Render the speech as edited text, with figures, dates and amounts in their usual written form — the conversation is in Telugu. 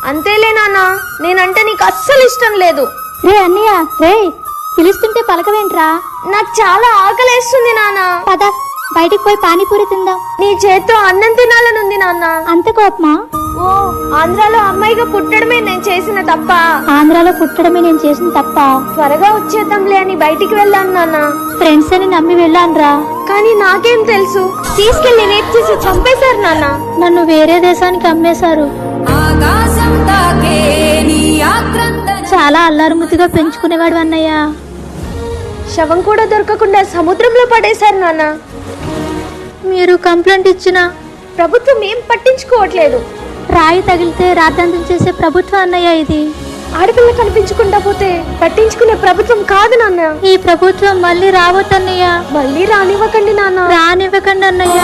అంతేలే నాన్న, నేనంటే నీకు అస్సలు ఇష్టం లేదు. రే అన్నయ్య, రే పిలుస్తుంటే పలకవేంట్రా? నాకు చాలా ఆకలేస్తుంది నాన్న. పద బయటికి పోయి పానీపూరి తిందాం. నీ చేత్తో అన్నం తినాలనుంది నాన్న. అంత కోపమా? ఓ, ఆంధ్రాలో అమ్మాయిగా పుట్టడమే నేను చేసిన తప్ప? ఆంధ్రాలో పుట్టడమే నేను చేసిన తప్ప? త్వరగా వచ్చేద్దాంలే అని బయటికి వెళ్ళాను నాన్న. ఫ్రెండ్స్ అని నమ్మి వెళ్ళానురా. కానీ నాకేం తెలుసు, తీసుకెళ్లి రేప్ చేసి చంపేశారు నాన్న. నన్ను వేరే దేశానికి అమ్మేశారు. చాలా అల్లారుముద్దుగా పెంచుకునేవాడు అన్నయ్య. శవం కూడా దొరకకుండా సముద్రంలో పడేశారు నాన్న. మీరు కంప్లైంట్ ఇచ్చినా ప్రభుత్వం ఏం పట్టించుకోవట్లేదు. రాయి తగిలితే రాద్ధాంతం చేసే ప్రభుత్వం అన్నయ్య ఇది. ఆడపిల్ల కనిపించకుండా పోతే పట్టించుకునే ప్రభుత్వం కాదు నాన్న. ఈ ప్రభుత్వం మళ్ళీ రావద్దన్నయ్య. మళ్ళీ రానివ్వకండి నాన్న. రానివ్వకండి అన్నయ్య.